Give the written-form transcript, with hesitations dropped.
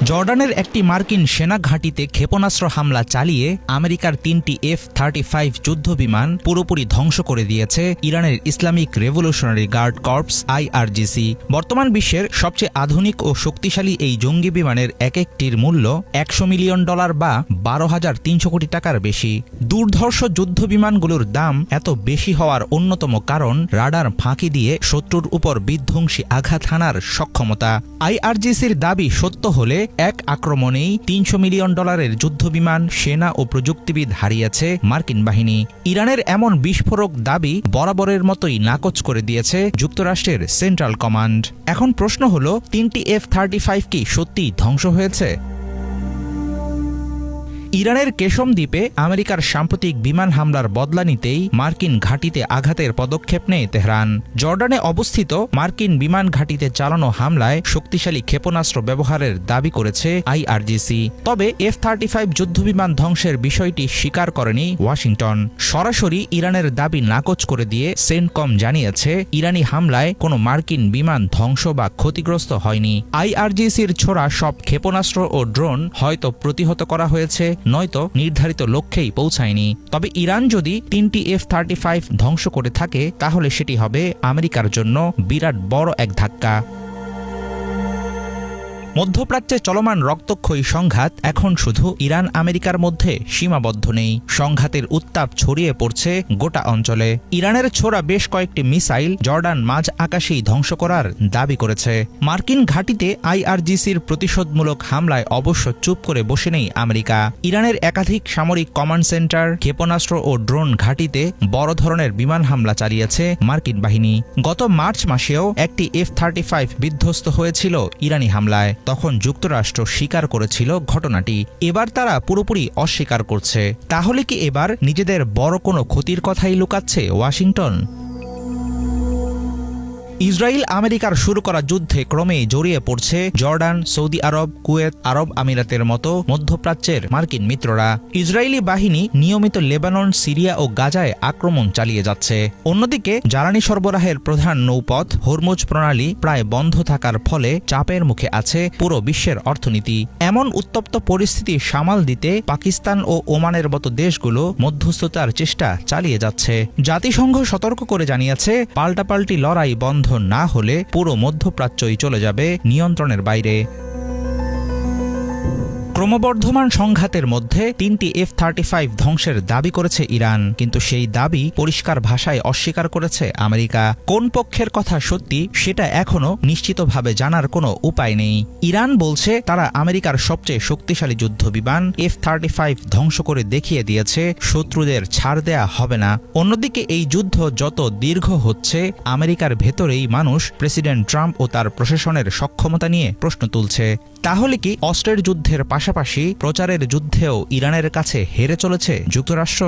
জর্ডানের একটি মার্কিন সেনা ঘাঁটিতে ক্ষেপণাস্ত্র হামলা চালিয়ে আমেরিকার 3টি F-35 যুদ্ধবিমান পুরোপুরি ধ্বংস করে দিয়েছে ইরানের Islamic Revolutionary Guard Corps IRGC। বর্তমান বিশ্বের সবচেয়ে আধুনিক ও শক্তিশালী এই জঙ্গি বিমানের এক একটির মূল্য $100 মিলিয়ন বা 12,300 কোটি টাকার বেশি। দুর্ধর্ষ যুদ্ধবিমানগুলোর দাম এত বেশি হওয়ার অন্যতম কারণ রাডার ফাঁকি দিয়ে শত্রুর উপর বিধ্বংসী আঘাত হানার সক্ষমতা। IRGCর দাবি সত্য হলে এক আক্রমণেই $300 মিলিয়ন যুদ্ধবিমান, সেনা ও প্রযুক্তিবিদ হারিয়েছে মার্কিন বাহিনী। ইরানের এমন বিস্ফোরক দাবি বরাবরের মতোই নাকচ করে দিয়েছে যুক্তরাষ্ট্রের সেন্ট্রাল কমান্ড। এখন প্রশ্ন হলো, 3টি F-35 কি সত্যিই ধ্বংস হয়েছে? ইরানের কেশম দ্বীপে আমেরিকার সাম্প্রতিক বিমান হামলার বদলা নিতেই মার্কিন ঘাঁটিতে আঘাতের পদক্ষেপ নেয় তেহরান। জর্ডানে অবস্থিত মার্কিন বিমান ঘাঁটিতে চালানো হামলায় শক্তিশালী ক্ষেপণাস্ত্র ব্যবহারের দাবি করেছে IRGC। তবে F-35 যুদ্ধবিমান ধ্বংসের বিষয়টি স্বীকার করেনি ওয়াশিংটন। সরাসরি ইরানের দাবি নাকচ করে দিয়ে সেন্টকম জানিয়েছে, ইরানি হামলায় কোনো মার্কিন বিমান ধ্বংস বা ক্ষতিগ্রস্ত হয়নি। IRGCর ছোড়া সব ক্ষেপণাস্ত্র ও ড্রোন হয়তো প্রতিহত করা হয়েছে, নয়তো নির্ধারিত লক্ষ্যেই পৌঁছায়নি। তবে ইরান যদি 3টি F-35 ধ্বংস করে থাকে, তাহলে সেটি হবে আমেরিকার জন্য বিরাট বড় এক ধাক্কা। মধ্যপ্রাচ্যে চলমান রক্তক্ষয়ী সংঘাত এখন শুধু ইরান আমেরিকার মধ্যে সীমাবদ্ধ নেই। সংঘাতের উত্তাপ ছড়িয়ে পড়ছে গোটা অঞ্চলে। ইরানের ছোড়া বেশ কয়েকটি মিসাইল জর্ডান মাঝ আকাশেই ধ্বংস করার দাবি করেছে। মার্কিন ঘাঁটিতে IRGCর প্রতিশোধমূলক হামলায় অবশ্য চুপ করে বসে নেই আমেরিকা। ইরানের একাধিক সামরিক কমান্ড সেন্টার, ক্ষেপণাস্ত্র ও ড্রোন ঘাঁটিতে বড় ধরনের বিমান হামলা চালিয়েছে মার্কিন বাহিনী। গত মার্চ মাসেও একটি F-35 বিধ্বস্ত হয়েছিল ইরানি হামলায়। তখন যুক্তরাষ্ট্র স্বীকার করেছিল ঘটনাটি। এবার তারা পুরোপুরি অস্বীকার করছে। তাহলে কি এবার নিজেদের বড় কোনো ক্ষতির কথাই লুকাচ্ছে ওয়াশিংটন? ইসরায়েল আমেরিকার শুরু করা যুদ্ধে ক্রমেই জড়িয়ে পড়ছে জর্ডান, সৌদি আরব, কুয়েত, আরব আমিরাতের মতো মধ্যপ্রাচ্যের মার্কিন মিত্ররা। ইসরায়েলি বাহিনী নিয়মিত লেবানন, সিরিয়া ও গাজায় আক্রমণ চালিয়ে যাচ্ছে। অন্যদিকে জ্বালানি সরবরাহের প্রধান নৌপথ হরমুজ প্রণালী প্রায় বন্ধ থাকার ফলে চাপের মুখে আছে পুরো বিশ্বের অর্থনীতি। এমন উত্তপ্ত পরিস্থিতি সামাল দিতে পাকিস্তান ও ওমানের মতো দেশগুলো মধ্যস্থতার চেষ্টা চালিয়ে যাচ্ছে। জাতিসংঘ সতর্ক করে জানিয়েছে, পাল্টাপাল্টি লড়াই বন্ধ না হলে পুরো মধ্যপ্রাচ্যই চলে যাবে নিয়ন্ত্রণের বাইরে। ক্রমবর্ধমান সংঘাতের মধ্যে 3টি F-35 ধ্বংসের দাবি করেছে ইরান, কিন্তু সেই দাবি পরিষ্কার ভাষায় অস্বীকার করেছে আমেরিকা। কোন পক্ষের কথা সত্যি সেটা এখনো নিশ্চিতভাবে জানার কোনো উপায় নেই। ইরান বলছে তারা আমেরিকার সবচেয়ে শক্তিশালী যুদ্ধবিমান F-35 ধ্বংস করে দেখিয়ে দিয়েছে, শত্রুদের ছাড় দেয়া হবে না। অন্যদিকে এই যুদ্ধ যত দীর্ঘ হচ্ছে, আমেরিকার ভেতরেই মানুষ প্রেসিডেন্ট ট্রাম্প ও তার প্রশাসনের সক্ষমতা নিয়ে প্রশ্ন তুলছে। তাহলে কি অস্ত্রের যুদ্ধের পাশাপাশি প্রচারের যুদ্ধেও ইরানের কাছে হেরে চলেছে যুক্তরাষ্ট্র?